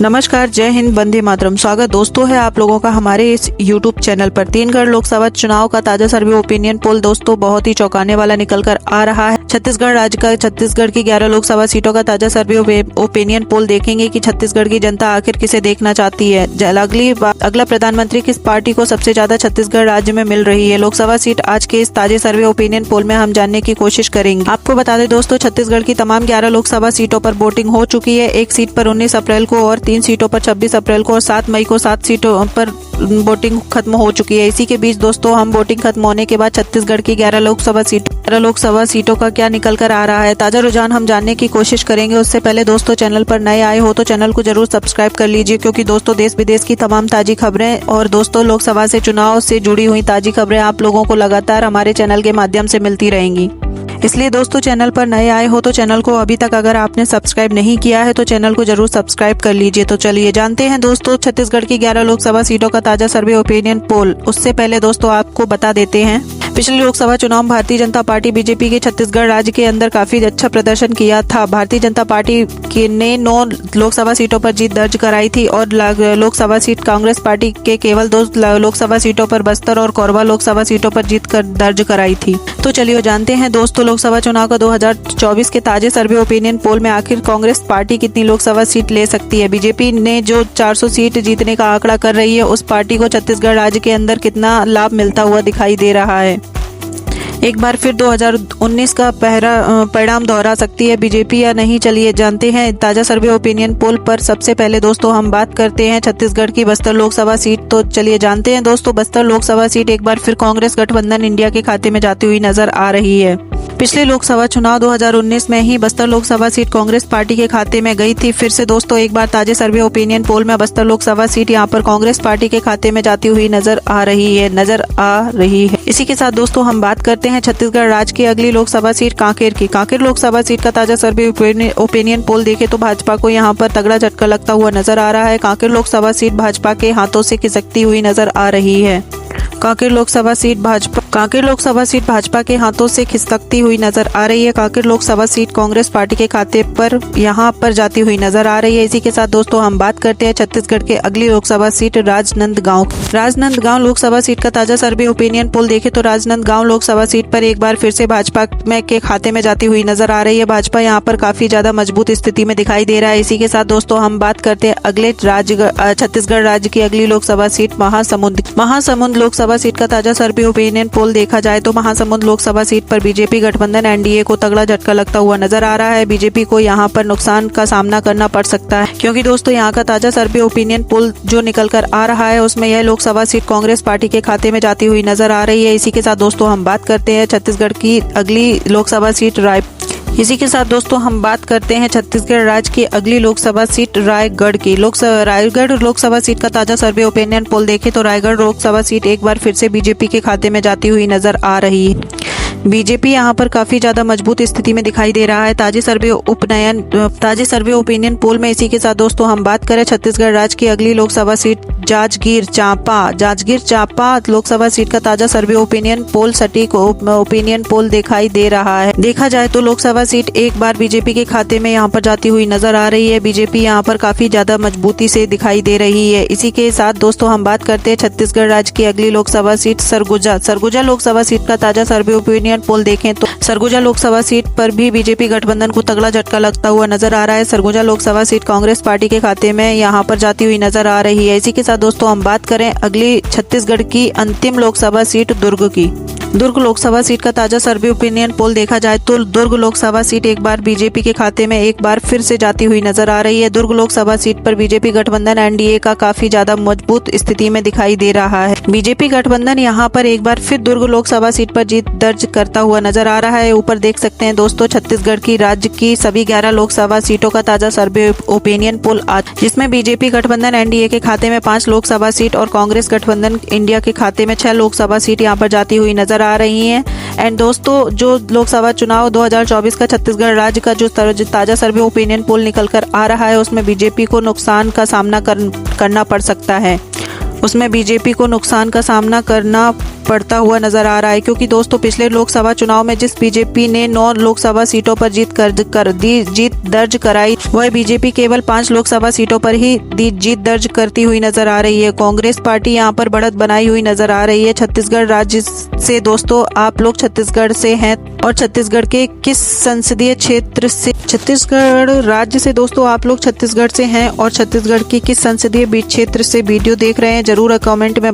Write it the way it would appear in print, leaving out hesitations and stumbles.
नमस्कार, जय हिंद, वंदे मातरम। स्वागत दोस्तों है आप लोगों का हमारे इस यूट्यूब चैनल पर। 3 लोकसभा चुनाव का ताजा सर्वे ओपिनियन पोल दोस्तों बहुत ही चौंकाने वाला निकल कर आ रहा है। छत्तीसगढ़ राज्य का छत्तीसगढ़ की 11 लोकसभा सीटों का ताजा सर्वे ओपिनियन पोल देखेंगे कि छत्तीसगढ़ की जनता आखिर किसे देखना चाहती है। अगला प्रधानमंत्री किस पार्टी को सबसे ज्यादा छत्तीसगढ़ राज्य में मिल रही है। लोकसभा सीट आज के इस ताजे सर्वे ओपिनियन पोल में हम जानने की कोशिश करेंगे। आपको बता दें दोस्तों, छत्तीसगढ़ की तमाम 11 लोकसभा सीटों पर वोटिंग हो चुकी है। एक सीट पर 19 अप्रैल को और 3 सीटों पर 26 अप्रैल को और 7 मई को 7 सीटों पर वोटिंग खत्म हो चुकी है। इसी के बीच दोस्तों हम वोटिंग खत्म होने के बाद छत्तीसगढ़ की 11 लोकसभा सीटों का क्या निकल कर आ रहा है, ताजा रुझान हम जानने की कोशिश करेंगे। उससे पहले दोस्तों, चैनल पर नए आए हो तो चैनल को जरूर सब्सक्राइब कर लीजिए, क्योंकि दोस्तों देश विदेश की तमाम ताजी खबरें और दोस्तों लोकसभा से चुनाव से जुड़ी हुई ताजी खबरें आप लोगों को लगातार हमारे चैनल के माध्यम से मिलती रहेंगी। इसलिए दोस्तों चैनल पर नए आए हो तो चैनल को अभी तक अगर आपने सब्सक्राइब नहीं किया है तो चैनल को जरूर सब्सक्राइब कर लीजिए। तो चलिए जानते हैं दोस्तों छत्तीसगढ़ की 11 लोकसभा सीटों का ताजा सर्वे ओपिनियन पोल। उससे पहले दोस्तों आपको बता देते हैं, पिछले लोकसभा चुनाव में भारतीय जनता पार्टी बीजेपी के छत्तीसगढ़ राज्य के अंदर काफी अच्छा प्रदर्शन किया था। भारतीय जनता पार्टी ने 9 लोकसभा सीटों पर जीत दर्ज कराई थी और लोकसभा सीट कांग्रेस पार्टी के केवल 2 लोकसभा सीटों पर बस्तर और कोरबा लोकसभा सीटों पर जीत कर दर्ज कराई थी। तो चलिए जानते हैं दोस्तों लोकसभा चुनाव का 2024 के ताजे सर्वे ओपिनियन पोल में आखिर कांग्रेस पार्टी कितनी लोकसभा सीट ले सकती है। बीजेपी ने जो 400 सीट जीतने का आंकड़ा कर रही है, उस पार्टी को छत्तीसगढ़ राज्य के अंदर कितना लाभ मिलता हुआ दिखाई दे रहा है। एक बार फिर 2019 का परिणाम दोहरा सकती है बीजेपी या नहीं, चलिए जानते हैं ताजा सर्वे ओपिनियन पोल पर। सबसे पहले दोस्तों हम बात करते हैं छत्तीसगढ़ की बस्तर लोकसभा सीट। तो चलिए जानते हैं दोस्तों, बस्तर लोकसभा सीट एक बार फिर कांग्रेस गठबंधन इंडिया के खाते में जाती हुई नजर आ रही है। पिछले लोकसभा चुनाव 2019 में ही बस्तर लोकसभा सीट कांग्रेस पार्टी के खाते में गई थी। फिर से दोस्तों एक बार ताजे सर्वे ओपिनियन पोल में बस्तर लोकसभा सीट यहां पर कांग्रेस पार्टी के खाते में जाती हुई नजर आ रही है। इसी के साथ दोस्तों हम बात करते हैं छत्तीसगढ़ राज्य की अगली लोकसभा सीट कांकेर की। कांकेर लोकसभा सीट का ताजा सर्वे ओपिनियन पोल देखे तो भाजपा को यहाँ पर तगड़ा झटका लगता हुआ नजर आ रहा है। कांकेर लोकसभा सीट भाजपा के हाथों से खिसकती हुई नजर आ रही है। कांकेर लोकसभा सीट भाजपा के हाथों से खिसकती हुई नजर आ रही है। कांकेर लोकसभा सीट कांग्रेस पार्टी के खाते पर यहाँ पर जाती हुई नजर आ रही है। इसी के साथ दोस्तों हम बात करते हैं छत्तीसगढ़ के अगली लोकसभा सीट राजनांदगांव लोकसभा सीट का ताजा सर्वे ओपिनियन पोल देखे तो राजनांदगांव लोकसभा सीट पर एक बार फिर से भाजपा के खाते में जाती हुई नजर आ रही है। भाजपा यहाँ पर काफी ज्यादा मजबूत स्थिति में दिखाई दे रहा है। इसी के साथ दोस्तों हम बात करते हैं अगले छत्तीसगढ़ राज्य की अगली लोकसभा सीट महासमुंद लोकसभा सीट का ताजा सर्वे ओपिनियन पोल देखा जाए तो महासमुंद लोकसभा सीट पर बीजेपी गठबंधन एनडीए को तगड़ा झटका लगता हुआ नजर आ रहा है। बीजेपी को यहां पर नुकसान का सामना करना पड़ सकता है, क्योंकि दोस्तों यहां का ताजा सर्वे ओपिनियन पोल जो निकल कर आ रहा है उसमें यह लोकसभा सीट कांग्रेस पार्टी के खाते में जाती हुई नजर आ रही है। इसी के साथ दोस्तों हम बात करते हैं छत्तीसगढ़ की अगली लोकसभा सीट छत्तीसगढ़ राज्य की अगली लोकसभा सीट रायगढ़ की। रायगढ़ लोकसभा सीट का ताजा सर्वे ओपिनियन पोल देखे तो रायगढ़ लोकसभा सीट एक बार फिर से बीजेपी के खाते में जाती हुई नजर आ रही है। बीजेपी यहाँ पर काफी ज्यादा मजबूत स्थिति में दिखाई दे रहा है ताजे सर्वे ओपिनियन पोल में। इसी के साथ दोस्तों हम बात करें छत्तीसगढ़ राज्य की अगली लोकसभा सीट जांजगीर चांपा लोकसभा सीट का ताजा सर्वे ओपिनियन पोल सटीक ओपिनियन पोल दिखाई दे रहा है। देखा जाए तो लोकसभा सीट एक बार बीजेपी के खाते में यहाँ पर जाती हुई नजर आ रही है। बीजेपी यहाँ पर काफी ज्यादा मजबूती से दिखाई दे रही है। इसी के साथ दोस्तों हम बात करते हैं छत्तीसगढ़ राज्य की अगली लोकसभा सीट सरगुजा लोकसभा सीट का ताजा सर्वे ओपिनियन पोल देखें तो सरगुजा लोकसभा सीट पर भी बीजेपी गठबंधन को तगड़ा झटका लगता हुआ नजर आ रहा है। सरगुजा लोकसभा सीट कांग्रेस पार्टी के खाते में यहाँ पर जाती हुई नजर आ रही है। इसी के साथ दोस्तों हम बात करें अगली छत्तीसगढ़ की अंतिम लोकसभा सीट दुर्ग लोकसभा सीट का ताजा सर्वे ओपिनियन पोल देखा जाए तो दुर्ग लोकसभा सीट एक बार बीजेपी के खाते में एक बार फिर से जाती हुई नजर आ रही है। दुर्ग लोकसभा सीट पर बीजेपी गठबंधन एनडीए का काफी ज्यादा मजबूत स्थिति में दिखाई दे रहा है। बीजेपी गठबंधन यहाँ पर एक बार फिर दुर्ग लोकसभा सीट पर जीत दर्ज करता हुआ नजर आ रहा है। ऊपर देख सकते हैं दोस्तों छत्तीसगढ़ की राज्य की सभी 11 लोकसभा सीटों का ताजा सर्वे ओपिनियन पोल आज, जिसमें बीजेपी गठबंधन एनडीए के खाते में 5 लोकसभा सीट और कांग्रेस गठबंधन इंडिया के खाते में 6 लोकसभा सीट यहाँ पर जाती हुई नजर आ रही है। एंड दोस्तों जो लोकसभा चुनाव 2024 का छत्तीसगढ़ राज्य का जो ताजा सर्वे ओपिनियन पोल निकल कर आ रहा है उसमें बीजेपी को नुकसान का सामना करना पड़ सकता है। पड़ता हुआ नजर आ रहा है, क्योंकि दोस्तों पिछले लोकसभा चुनाव में जिस बीजेपी ने 9 लोकसभा सीटों पर जीत दर्ज कराई, वह बीजेपी केवल 5 लोकसभा सीटों पर ही जीत दर्ज करती हुई नजर आ रही है। कांग्रेस पार्टी यहां पर बढ़त बनाई हुई नजर आ रही है। छत्तीसगढ़ राज्य से दोस्तों आप लोग छत्तीसगढ़ से हैं और छत्तीसगढ़ के किस संसदीय क्षेत्र से, छत्तीसगढ़ राज्य से दोस्तों आप लोग छत्तीसगढ़ से हैं और छत्तीसगढ़ की किस संसदीय क्षेत्र से वीडियो देख रहे हैं, जरूर कमेंट में